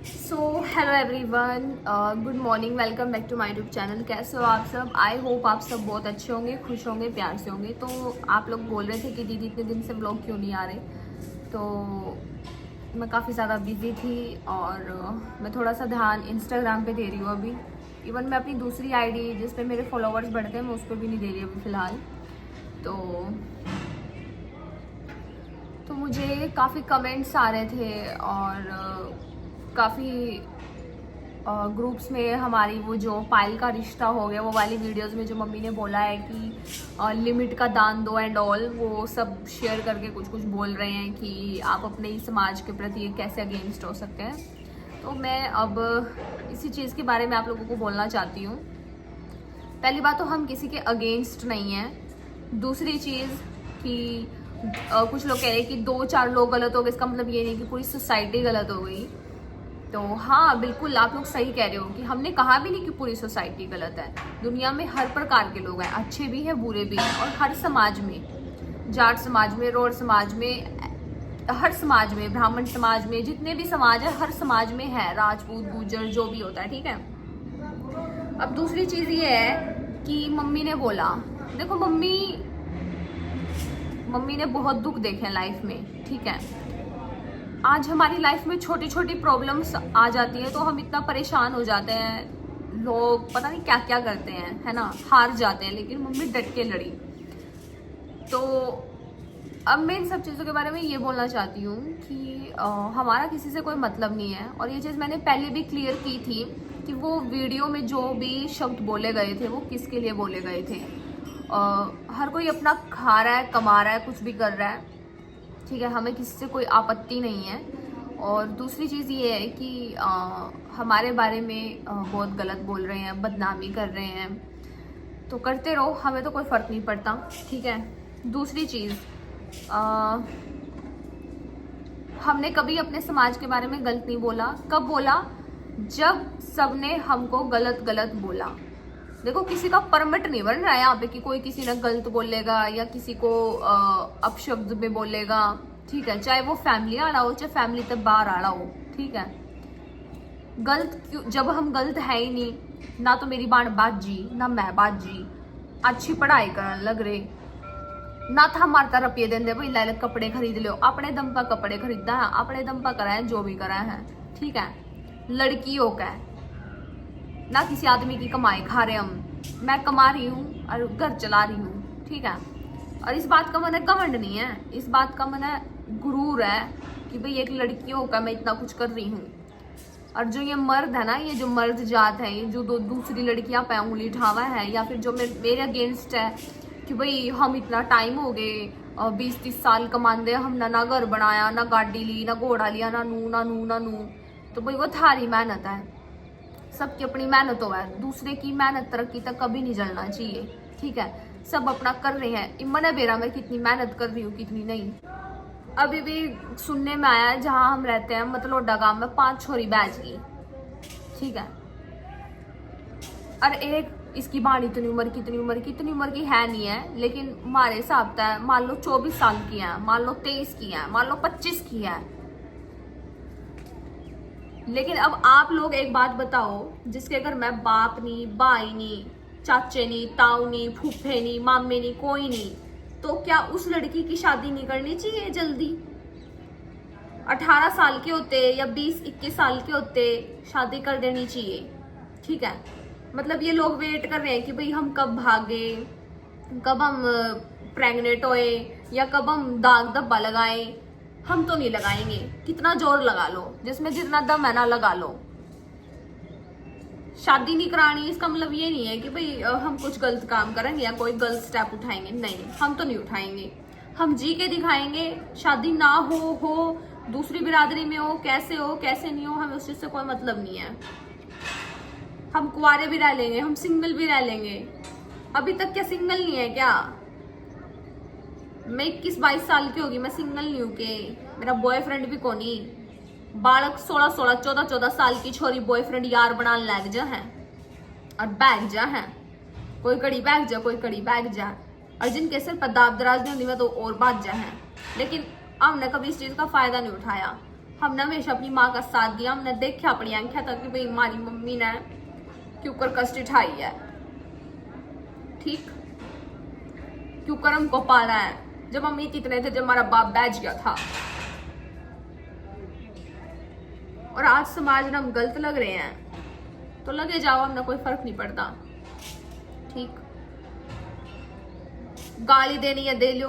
So hello everyone, good morning, welcome back to my YouTube channel. कैसे हो आप सब? आई होप आप सब बहुत अच्छे होंगे, खुश होंगे, प्यार से होंगे। तो आप लोग बोल रहे थे कि दीदी इतने दिन से ब्लॉग क्यों नहीं आ रहे, तो मैं काफ़ी ज़्यादा बिजी थी और मैं थोड़ा सा ध्यान इंस्टाग्राम पे दे रही हूँ अभी। इवन मैं अपनी दूसरी आईडी जिस पे मेरे फॉलोअर्स बढ़ते हैं मैं उस पर भी नहीं दे रही अभी फ़िलहाल। तो मुझे काफ़ी कमेंट्स आ रहे थे और काफ़ी ग्रुप्स में हमारी वो जो पायल का रिश्ता हो गया वो वाली वीडियोस में जो मम्मी ने बोला है कि लिमिट का दान दो एंड ऑल, वो सब शेयर करके कुछ कुछ बोल रहे हैं कि आप अपने ही समाज के प्रति कैसे अगेंस्ट हो सकते हैं। तो मैं अब इसी चीज़ के बारे में आप लोगों को बोलना चाहती हूँ। पहली बात तो हम किसी के अगेंस्ट नहीं हैं। दूसरी चीज़ कि कुछ लोग कह रहे हैं कि 2-4 लोग गलत हो गए, इसका मतलब ये नहीं कि पूरी सोसाइटी गलत हो गई। तो हाँ, बिल्कुल आप लोग सही कह रहे हो कि हमने कहा भी नहीं कि पूरी सोसाइटी गलत है। दुनिया में हर प्रकार के लोग हैं, अच्छे भी हैं, बुरे भी हैं। और हर समाज में, जाट समाज में, रोड समाज में, हर समाज में, ब्राह्मण समाज में, जितने भी समाज है हर समाज में है, राजपूत गुर्जर जो भी होता है, ठीक है। अब दूसरी चीज़ ये है कि मम्मी ने बोला, देखो मम्मी ने बहुत दुख देखे हैं लाइफ में, ठीक है। आज हमारी लाइफ में छोटी छोटी प्रॉब्लम्स आ जाती हैं तो हम इतना परेशान हो जाते हैं, लोग पता नहीं क्या क्या करते हैं, है ना, हार जाते हैं। लेकिन मम्मी डट के लड़ी। तो अब मैं इन सब चीज़ों के बारे में ये बोलना चाहती हूँ कि हमारा किसी से कोई मतलब नहीं है। और ये चीज़ मैंने पहले भी क्लियर की थी कि वो वीडियो में जो भी शब्द बोले गए थे वो किसके लिए बोले गए थे। हर कोई अपना खा रहा है, कमा रहा है, कुछ भी कर रहा है, ठीक है, हमें किसी से कोई आपत्ति नहीं है। और दूसरी चीज़ ये है कि हमारे बारे में बहुत गलत बोल रहे हैं, बदनामी कर रहे हैं, तो करते रहो, हमें तो कोई फ़र्क नहीं पड़ता, ठीक है। दूसरी चीज़, हमने कभी अपने समाज के बारे में गलत नहीं बोला। कब बोला? जब सबने हमको गलत गलत बोला। देखो, किसी का परमिट नहीं बन रहा है यहाँ पे कि कोई किसी ने गलत बोलेगा या किसी को अपशब्द में बोलेगा, ठीक है, चाहे वो फैमिली आड़ा हो चाहे फैमिली तक बाहर आड़ा हो, ठीक है। गलत क्यों? जब हम गलत है ही नहीं, ना तो मेरी बाण बाजी ना मैं बाजी, अच्छी पढ़ाई करने लग रहे, ना था मारता रुपये देंगे भाई लाल कपड़े खरीद लो, अपने दम पर कपड़े खरीदा है, अपने दम पर करा है जो भी करा है, ठीक है। लड़कियों का ना किसी आदमी की कमाई खा रहे हम, मैं कमा रही हूँ और घर चला रही हूँ, ठीक है। और इस बात का मन है घमंड नहीं है, इस बात का मन है गुरूर है कि भाई एक लड़कियों का मैं इतना कुछ कर रही हूँ। और जो ये मर्द है ना, ये जो मर्द जात है, ये जो दूसरी लड़कियां पे उंगली उठावा है या फिर जो मेरे अगेंस्ट है कि भाई हम इतना टाइम हो गए 20-30 साल कमाते, हमने ना घर बनाया, ना गाड़ी ली, ना घोड़ा लिया, ना नू, तो भाई वो थारी मेहनत है, सबकी अपनी मेहनत हो है, दूसरे की मेहनत तरक्की तक कभी नहीं जलना चाहिए, ठीक है। सब अपना कर रहे हैं, इमन है बेरा मैं कितनी मेहनत कर रही हूँ कितनी नहीं। अभी भी सुनने में आया है जहाँ हम रहते हैं मतलोडा गांव में 5 छोरी बैच की, ठीक है। और एक इसकी बाण इतनी उम्र की है नहीं है, लेकिन हमारे हिसाब से मान लो 24 साल की है, मान लो 23 की है, मान लो 25 की है। लेकिन अब आप लोग एक बात बताओ, जिसके घर में बाप नहीं, भाई नहीं, चाचे नहीं, ताऊ नहीं, फूफे नहीं, मामे नहीं, कोई नहीं, तो क्या उस लड़की की शादी नहीं करनी चाहिए जल्दी? 18 साल के होते या 20-21 साल के होते शादी कर देनी चाहिए, ठीक है। मतलब ये लोग वेट कर रहे हैं कि भाई हम कब भागे, कब हम प्रेग्नेंट होए या कब हम दाग धब्बा लगाएं। हम तो नहीं लगाएंगे, कितना जोर लगा लो, जिसमें जितना दम है ना लगा लो। शादी नहीं करानी इसका मतलब ये नहीं है कि भाई हम कुछ गलत काम करेंगे या कोई गलत स्टेप उठाएंगे, नहीं, हम तो नहीं उठाएंगे। हम जी के दिखाएंगे, शादी ना हो दूसरी बिरादरी में हो कैसे नहीं हो, हमें उस चीज से कोई मतलब नहीं है। हम कुंवारे भी रह लेंगे, हम सिंगल भी रह लेंगे। अभी तक क्या सिंगल नहीं है क्या? मैं 21-22 साल की होगी, मैं सिंगल नहीं हूँ के? मेरा बॉयफ्रेंड भी को नहीं। बालक 16-16, 14-14 साल की छोरी बॉयफ्रेंड यार बनाने लग जा है और बैग जा है, कोई कड़ी बैग जा, कोई कड़ी बैग जा, और जिनके सिर पर दाब दराज नहीं होती मैं तो और बात जा है। लेकिन हमने कभी इस चीज का फायदा नहीं उठाया। हमने हमेशा अपनी माँ का साथ दिया, हमने देखा अपनी आंखें तक कि भाई हमारी मम्मी ने क्यों कर कष्ट उठाई है, ठीक, क्यों कर हमको पाला है। जब हम इतने थे, जब हमारा बाप बैठ गया था, और आज समाज में हम गलत लग रहे हैं तो लगे जाओ, हमने कोई फर्क नहीं पड़ता, ठीक। गाली देनी है दे लो,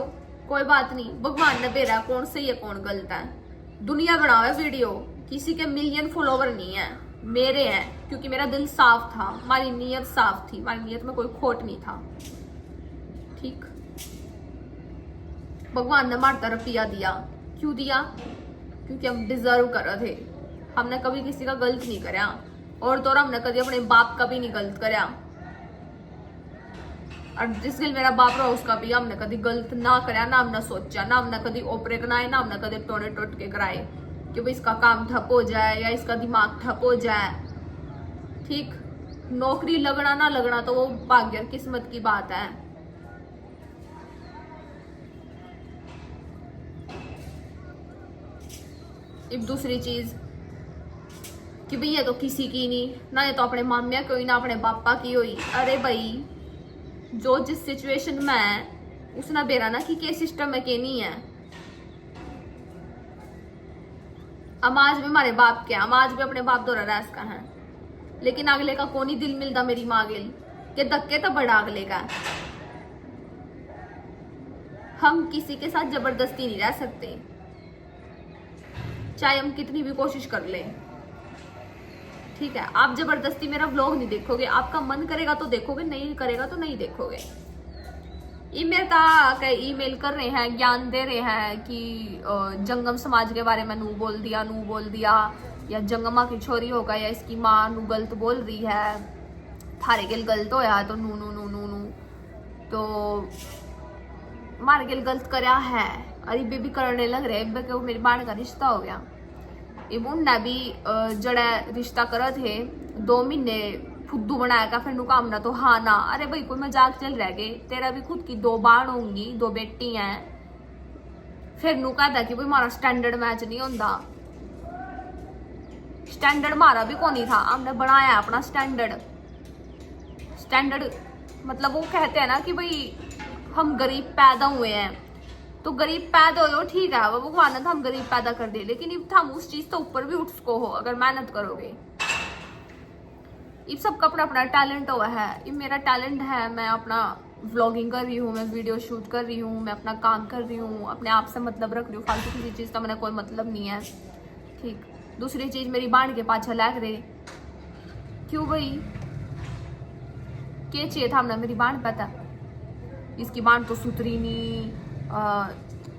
कोई बात नहीं, भगवान ने बेरा कौन सही है कौन गलत है। दुनिया बनावे वीडियो, किसी के मिलियन फॉलोवर नहीं है, मेरे हैं, क्योंकि मेरा दिल साफ था, हमारी नीयत साफ थी, हमारी नीयत में कोई खोट नहीं था, ठीक। भगवान ने हमारी तरफ दिया, क्यों दिया? क्योंकि हम डिजर्व कर रहे थे। हमने कभी किसी का गलत नहीं करया, और तो हमने कभी अपने बाप का भी नहीं गलत करया, और जिस दिल मेरा बाप रहा उसका भी हमने कभी गलत ना करया, ना हमने सोचा, ना हमने कभी ओपरे कराए, ना हमने कभी टोने टोट के कराए कि भाई इसका काम ठप हो जाए या इसका दिमाग ठप हो जाए, ठीक। नौकरी लगना ना लगना तो वो भाग्य किस्मत की बात है। एक दूसरी चीज कि भाई ये तो किसी की नहीं, ना ये तो अपने मामिया की हुई, ना अपने पापा की हुई। अरे भाई जो जिस सिचुएशन में है उसने बेरा ना कि सिस्टम में के नहीं है। अमाज में हमारे बाप के, अमाज में अपने बाप दौरा रैस का है, लेकिन अगले का कौन ही दिल मिलता मेरी माँ गिल के धक्के तो बड़ा अगले का। हम किसी के साथ जबरदस्ती नहीं रह सकते, चाहे हम कितनी भी कोशिश कर ले, ठीक है। आप जबरदस्ती मेरा व्लॉग नहीं देखोगे, आपका मन करेगा तो देखोगे, नहीं करेगा तो नहीं देखोगे। ईमेल कर रहे हैं, ज्ञान दे रहे हैं कि जंगम समाज के बारे में नू बोल दिया, या जंगमा की छोरी होगा, या इसकी माँ नू गलत बोल रही है, थारे गिल गलत होया तो नू नू नू नू नू तो मारे गिल गलत करया है। अरे बेबी करने लग रहे कि वो मेरी बाण का रिश्ता हो गया। उनने भी जड़ा रिश्ता करे थे 2 महीने फुद्दू बनाया, फिर नु काम ना तो हाँ ना। अरे भाई कोई मजाक चल रह गए, तेरा भी खुद की 2 बाण होंगी, 2 बेटी हैं, फिर नु कहता कि भाई हमारा स्टैंडर्ड मैच नहीं होता। स्टैंडर्ड हमारा भी कौन ही था, हमने बनाया अपना स्टैंडर्ड मतलब वो कहते हैं ना कि भाई हम गरीब पैदा हुए हैं, तो गरीब पैदा हो ठीक है, वो भगवान ने हम गरीब पैदा कर दे, लेकिन हम उस चीज तो ऊपर भी उठ सको हो अगर मेहनत करोगे। इस सबका अपना अपना टैलेंट हुआ है, ये मेरा टैलेंट है, मैं अपना व्लॉगिंग कर रही हूँ, मैं वीडियो शूट कर रही हूँ, मैं अपना काम कर रही हूँ, अपने आप से मतलब रख रही हूँ, फालतू किसी चीज का मैंने कोई मतलब नहीं है, ठीक। दूसरी चीज मेरी बाण के पाछा लग रहे क्यों भाई, क्या चाहिए था हमने मेरी बाण पता, इसकी बाण तो सुतरी नहीं।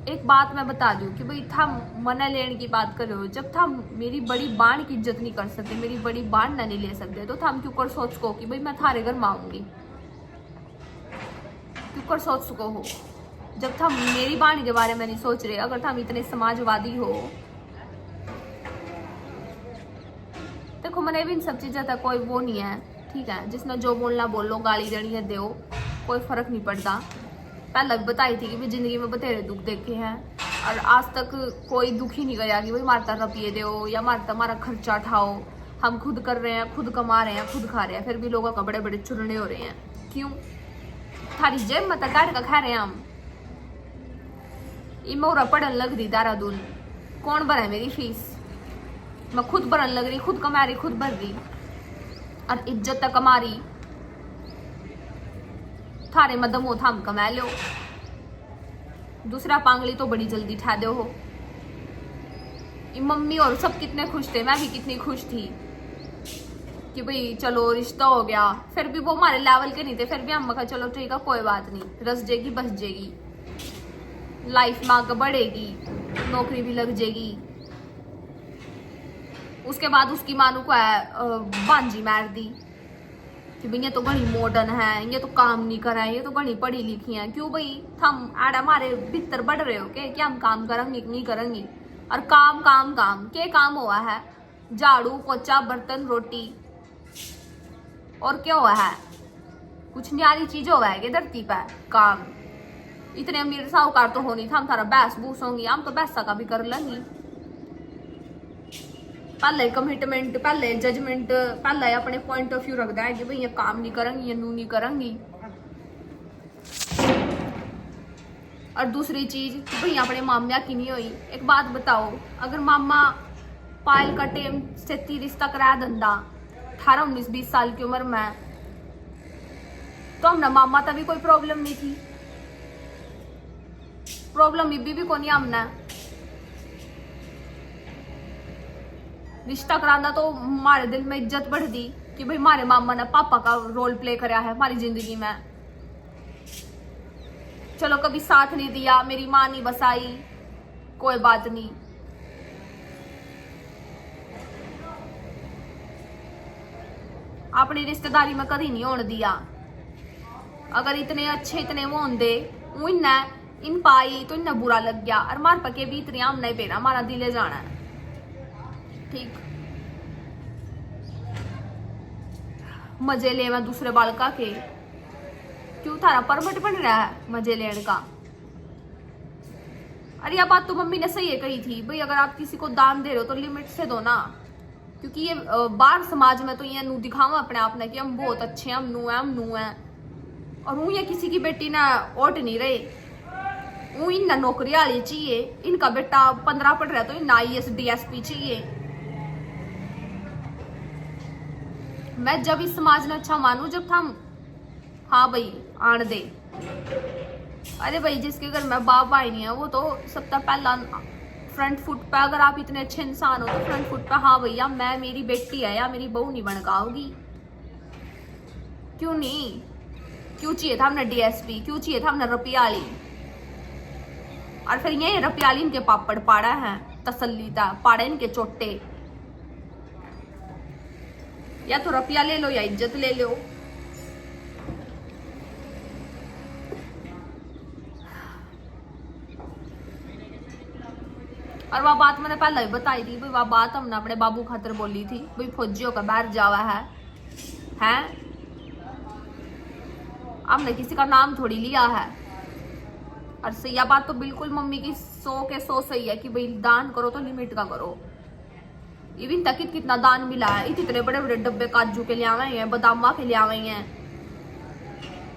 एक बात मैं बता दूं कि भाई था मना लेने की बात कर रहे हो, जब था मेरी बड़ी बाण की इज्जत नहीं कर सकते, मेरी बड़ी बाण ना नहीं ले सकते, तो हम क्यों कर सोच को कि भाई मैं थारे घर मांगूंगी, क्यों कर सोच सको हो। जब था मेरी बाण के बारे में नहीं सोच रहे, अगर हम इतने समाजवादी हो, देखो मैंने भी इन सब चीजें तक कोई वो नहीं है, ठीक है। जिसने जो बोलना बोलो, गाली देनी है दो, कोई फर्क नहीं पड़ता। पहले बताई थी कि भी जिंदगी में बतेरे दुख देखे हैं, और आज तक कोई दुख ही नहीं गया कि भाई मारता रुपये दो या मारता हमारा खर्चा उठाओ। हम खुद कर रहे हैं, खुद कमा रहे हैं, खुद खा रहे हैं, फिर भी लोगों का बड़े बड़े चुरने हो रहे हैं, क्यों? थारी जेब में काट का खा रहे हैं हम। मोरा पढ़न लग रही देहरादून, कौन भरा मेरी फीस? मैं खुद भरन लग रही, खुद कमा रही, खुद भर रही, और इज्जत तक कमा रही। थारे मदम हो थाम कमा लो, दूसरा पांगली तो बड़ी जल्दी ठा दो हो। मम्मी और सब कितने खुश थे, मैं भी कितनी खुश थी कि भाई चलो रिश्ता हो गया, फिर भी वो हमारे लेवल के नहीं थे, फिर भी हम कहा चलो ठीक है कोई बात नहीं, रस जाएगी बस जाएगी, लाइफ में आगे बढ़ेगी, नौकरी भी लग जाएगी। उसके बाद उसकी मानू को है बांजी मार दी कि भाई ये तो घनी मॉडर्न है, ये तो काम नहीं कर रहा है, ये तो घनी पढ़ी लिखी है। क्यों भाई हम आड़ा हमारे भीतर बढ़ रहे हो क्या हम काम करेंगे नहीं करेंगे? और काम काम काम के काम हुआ है, झाड़ू पोछा बर्तन रोटी, और क्या हुआ है? कुछ न्यारी चीज हुआ है कि धरती पर काम। इतने अमीर साहूकार तो होनी था, हम सारा बहस बूस होंगी, हम तो बैसा का भी कर लेंगी। पहले कमिटमेंट, पहले जजमेंट, पहले अपने पॉइंट ऑफ व्यू रखता है कि भाई ये काम नहीं करूंगी, ये नू नहीं करूंगी। और दूसरी चीज भाई अपने मामिया की नहीं हुई। एक बात बताओ, अगर मामा पायल का टेम से रिश्ता करा धंधा 18, 19, 20 साल की उम्र में, तो हमने मामा तभी कोई प्रॉब्लम नहीं थी। प्रॉब्लम इबी भी कोनी हमने रिश्ता कराना, तो हमारे दिल में इज्जत बढ़ दी कि भाई हमारे मामा ने पापा का रोल प्ले कराया है हमारी जिंदगी में। चलो कभी साथ नहीं दिया, मेरी माँ नहीं बसाई, कोई बात नहीं। अपनी रिश्तेदारी में कभी नहीं होने दिया। अगर इतने अच्छे इतने वो होंगे इन पाई तो इन्हें बुरा लग गया, और मार पके भी इतने आम नहीं पेना, हमारा दिले जाना है। ठीक, मजे ले मैं दूसरे बालका के, क्यों थारा परमिट बन रहा है मजे लेने का? अरे यह बात तो मम्मी ने सही है कही थी, भाई अगर आप किसी को दान दे रहे हो तो लिमिट से दो ना, क्योंकि ये बाहर समाज में तो ये नू दिखावा अपने आप ने कि हम बहुत अच्छे हैं, हम नू हैं, और वो ये किसी की बेटी ना ओट नहीं रहे, वो इन नौकरी वाली चाहिए, इनका बेटा 15 पढ़ रहा तो इन IAS DSP चाहिए। मैं जब इस समाज ने अच्छा मानू जब हम हाँ भाई आन दे। अरे भाई जिसके घर में बाप भाई नहीं है वो तो सबसे पहला फ्रंट फुट पे, अगर आप इतने अच्छे इंसान हो तो फ्रंट फुट पे हाँ भैया मैं, मेरी बेटी है या मेरी बहू नहीं बनकाओगी, क्यों नहीं? क्यों चाहिए था हमने DSP, क्यों चाहिए था हमने रपियाली? और फिर ये रपियाली इनके पापड़ पाड़ा है, तसल्ली था पाड़े इनके चोटे, या तो रुपया ले लो या इज्जत ले लो। और वह बात मैंने पहले ही बताई थी, भाई वह बात हमने अपने बाबू खातर बोली थी, भाई फौजियों का बाहर जावा है हमने किसी का नाम थोड़ी लिया है। और यह बात तो बिल्कुल मम्मी की 100 के 100 सही है कि भाई दान करो तो लिमिट का करो। इवन तक कितना दान मिला है, इतने बड़े बड़े डब्बे काजू के ले आवे हैं, बादामा के ले आवे हैं,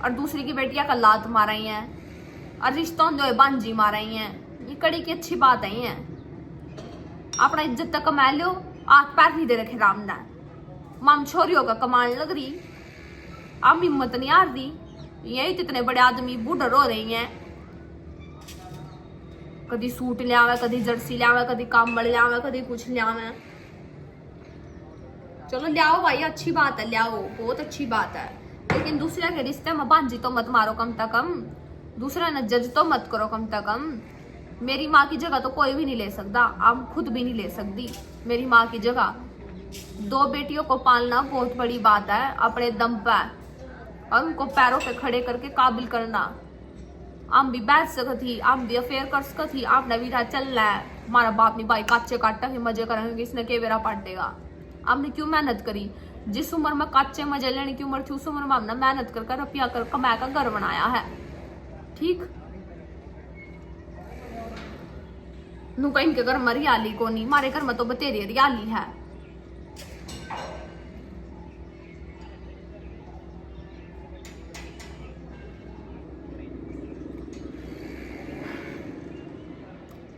और दूसरी की बेटियां का लात मार रही हैं, और रिश्तों जो बांझी मार रही हैं। ये कड़ी की अच्छी बात है। अपना इज्जत तक कमा लो, हाथ पैर नहीं दे रखे राम ने, माम छोरियों का कमान लग रही, आम हिम्मत नहीं आ रही। ये इतने बड़े आदमी बूढ़े रो रही हैं, कभी सूट ले आवे, कभी जर्सी ले आवे, कभी कंबल ले आवे, कभी कुछ ले आवे। चलो ले आओ भाई, अच्छी बात है, ले आओ, बहुत अच्छी बात है, लेकिन दूसरे के रिश्ते में बांझी तो मत मारो कम से कम, दूसरा ने जज तो मत करो कम से कम। मेरी माँ की जगह तो कोई भी नहीं ले सकता, आप खुद भी नहीं ले सकती मेरी माँ की जगह। 2 बेटियों को पालना बहुत बड़ी बात है अपने दम पर, और उनको पैरों पे खड़े करके काबिल करना। आम भी बैठ सकती, आम भी अफेयर कर सकती, आप ने भी रहा चल रहा है, हमारा बाप नहीं भाई काचे काटा के मजे करेंगे, इसने के बेरा पाटेगा। आपने क्यों मेहनत करी? जिस उम्र में काचे मजे लेने की उम्र थी उस उम्र में हमने मेहनत कर रुपया कर कमा का घर बनाया है। ठीक, नू कहीं के घर में हरियाली को नहीं, हमारे घर में तो बतेरी हरियाली है।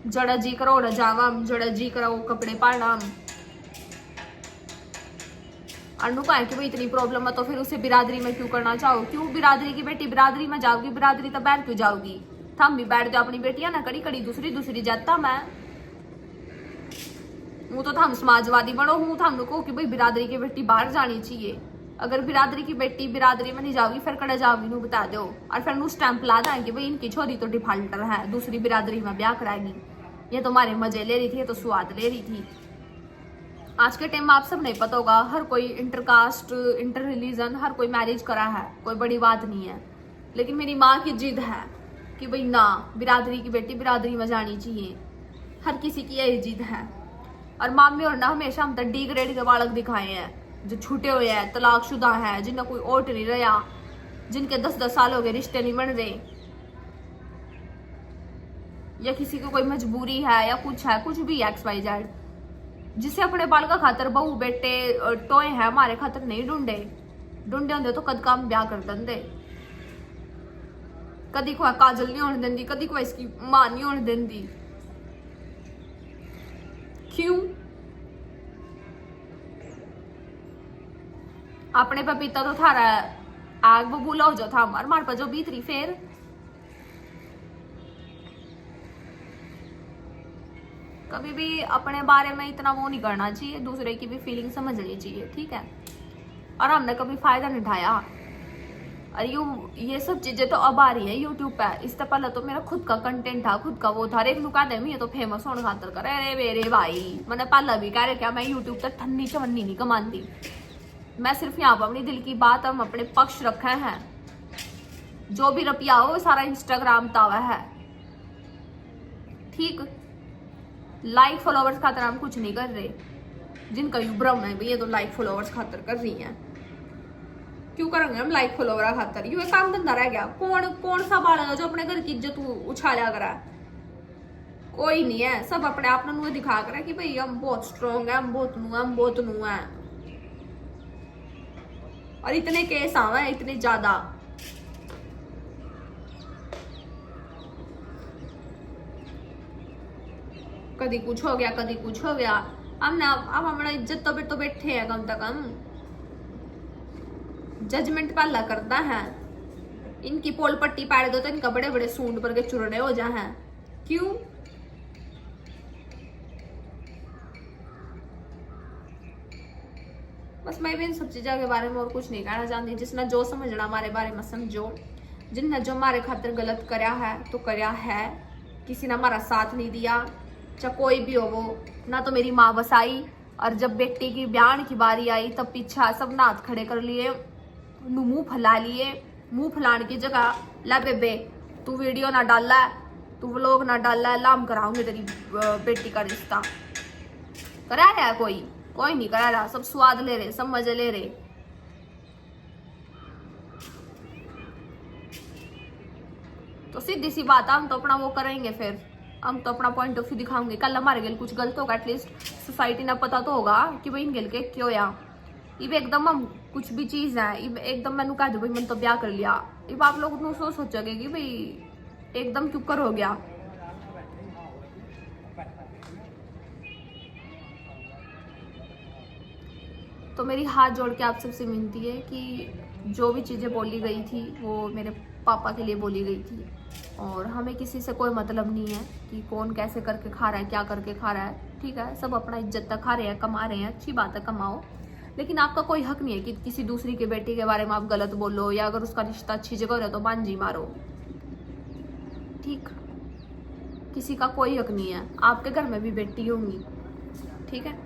जड़ा जी करो रजावम, जड़ा जी करो कपड़े पाड़म। अनु का है कि भाई इतनी प्रॉब्लम है तो फिर उसे बिरादरी में क्यों करना चाहो? क्यों बिरादरी की बेटी बिरादरी में जाओगी? बिरादरी तो बैठ क्यों जाओगी? थम भी बैठ जाओ अपनी बेटियां ना कड़ी कड़ी दूसरी जाता मैं हूं तो थम समाजवादी बनो हूं, थम को कि भाई बिरादरी की बेटी बाहर जानी चाहिए। अगर बिरादरी की बेटी बिरादरी में नहीं जाओगी फिर कड़े जाओगी नू बता दो, और फिर नू स्टैंप ला देंगे भाई इनकी छोरी तो डिफाल्टर है, दूसरी बिरादरी में ब्याह कराएगी, ये तो हमारे मजे ले रही थी, ये तो स्वाद ले रही थी। आज के टाइम में आप सब नहीं पता होगा, हर कोई इंटरकास्ट इंटर रिलीजन हर कोई मैरिज करा है, कोई बड़ी बात नहीं है। लेकिन मेरी माँ की जिद है कि भाई ना, बिरादरी की बेटी बिरादरी में जानी चाहिए, हर किसी की यही जिद है। और मामी और ना हमेशा हम तक डी ग्रेड के बालक दिखाए हैं जो छूटे हुए हैं, तलाकशुदा है, जिन्हें कोई ओट नहीं रहा, जिनके 10-10 साल हो गए रिश्ते नहीं बन रहे, या किसी को कोई मजबूरी है या कुछ है, कुछ भी XYZ, जिसे अपने बाल का खातर बहू बेटे टोए है, हमारे खातर नहीं ढूंढे होंगे तो कद काम ब्याह कर देंगे। कदी को काजल नहीं होने देंदी, कदी को इसकी मां नहीं होने देंदी। क्यों? अपने पपीता तो थारा आग बबूला हो जाता हमार मार पर जो बीतरी। फिर कभी भी अपने बारे में इतना वो नहीं करना चाहिए, दूसरे की भी फीलिंग समझनी चाहिए, ठीक है। और हमने कभी फायदा नहीं उठाया। और ये सब चीजें तो अब आ रही है यूट्यूब पे। इससे पहले तो मेरा खुद का कंटेंट था, खुद का वो था। एक नुका दे मैं तो फेमस होने खातर करे। अरे मेरे भाई, मैंने पहले भी कह रहे क्या, मैं यूट्यूब तक ठन्नी चवन्नी नहीं कमाती। मैं सिर्फ यहाँ पर अपनी दिल की बात हम अपने पक्ष रखे हैं। जो भी रुपया हो वो सारा इंस्टाग्राम तावा है, ठीक। लाइक फॉलोवर्स खातर हम कुछ नहीं कर रहे। जिनका यू भ्रम है ये तो लाइक फॉलोवर्स खातर कर रही हैं। क्यों करेंगे हम लाइक फॉलोवर खातर? ये काम धंधा रह गया। कौन सा बाल जो अपने घर की इज्जत उछाला करा? कोई नहीं है। सब अपने आप में दिखा कर कि भाई हम बहुत स्ट्रॉन्ग है, हम बहुत नू है। और इतने केस आवे हैं, इतने ज्यादा। कभी कुछ हो गया, कभी कुछ हो गया। अब हमारा इज्जत तो बैठे हैं कम से कम। जजमेंट पहला करता है। इनकी पोल पट्टी पाड़ दो तो इनका बड़े बड़े सूंड पर के चुरने हो जा हैं। क्यों? बस मैं भी इन सब चीजों के बारे में और कुछ नहीं कहना चाहती। जिसने जो समझना हमारे बारे में समझो। जिनने जो हमारे खातिर गलत करया है तो करया है। किसी ने हमारा साथ नहीं दिया, चाहे कोई भी हो वो। ना तो मेरी माँ बसाई, और जब बेटी की ब्याह की बारी आई तब पीछा सब ना हाथ खड़े कर लिए, मुंह फैला लिए। मुंह फैलाने की जगह ला बेबे तू वीडियो ना डाला है, तू व्लॉग ना डाला है, लाम कराऊंगी तेरी बेटी का रिश्ता। करा रहा है कोई नहीं करा रहा। सब स्वाद ले रहे, सब मजे ले रहे। तो सीधी सी बात, हम तो अपना वो करेंगे। फिर हम तो अपना पॉइंट ऑफ व्यू दिखाऊंगे। कल हमारे गल कुछ गलत होगा, एटलीस्ट सोसाइटी ने पता तो होगा कि भाई इन गल के क्यों या। इब एकदम हम कुछ भी चीज है, इब एकदम मैंने कह दो भाई मैंने तो ब्याह कर लिया। इब आप लोग सोचोगे कि भाई एकदम क्यों कर हो गया। तो मेरी हाथ जोड़ के आप सबसे विनती है कि जो भी चीज़ें बोली गई थी वो मेरे पापा के लिए बोली गई थी। और हमें किसी से कोई मतलब नहीं है कि कौन कैसे करके खा रहा है, क्या करके खा रहा है, ठीक है। सब अपना इज्जत तक खा रहे हैं, कमा रहे हैं, अच्छी बात है, कमाओ। लेकिन आपका कोई हक नहीं है कि किसी दूसरी के बेटी के बारे में आप गलत बोलो, या अगर उसका रिश्ता अच्छी जगह रहे तो मांझी मारो, ठीक। किसी का कोई हक नहीं है। आपके घर में भी बेटी होंगी, ठीक है।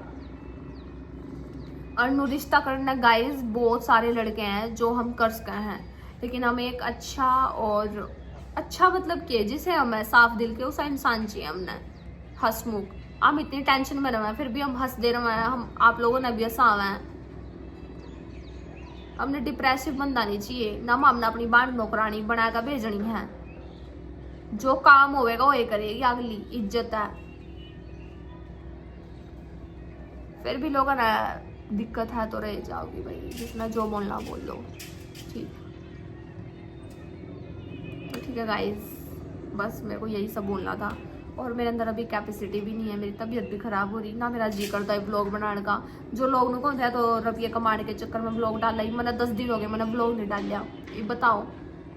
और रिश्ता करना गाइस बहुत सारे लड़के हैं जो हम कर सके हैं, लेकिन हमें एक अच्छा मतलब कि जिसे हमें साफ दिल के उस इंसान चाहिए। हमने हंसमुख, हम इतनी टेंशन में रहे हैं फिर भी हम हंस दे रहे हैं। हम आप लोगों ने भी हंसावे हैं। हमने डिप्रेसिव बंदा नहीं चाहिए ना। हमने अपनी बांड नौकरानी बनाकर भेजनी है। जो काम होएगा वो ये करेगी, अगली इज्जत है। फिर भी लोगों ने दिक्कत है तो रह जाओगी भाई, जिसने जो बोलना बोल लो, ठीक। तो ठीक है गाइस, बस मेरे को यही सब बोलना था। और मेरे अंदर अभी कैपेसिटी भी नहीं है, मेरी तबीयत भी खराब हो रही ना, मेरा जी करता है व्लॉग बनाने का। जो लोग को है तो रुपये कमाने के चक्कर में व्लॉग डाला ही। मैंने 10 दिन हो गए मैंने व्लॉग नहीं डालिया। ये बताओ,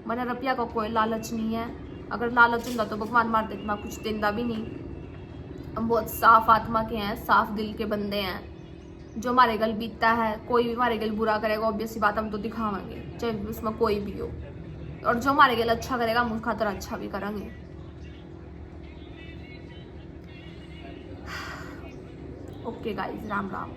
मैंने रुपया का कोई लालच नहीं है। अगर लालच होता तो भगवान मार देते, मैं कुछ देता भी नहीं। हम बहुत साफ आत्मा के हैं, साफ दिल के बंदे हैं। जो हमारे गल बीतता है, कोई भी हमारे गल बुरा करेगा ऑब्वियसली बात हम तो दिखावांगे, चाहे उसमें कोई भी हो। और जो हमारे गल अच्छा करेगा हम उसका तरह अच्छा भी करेंगे। Okay guys, Ram Ram.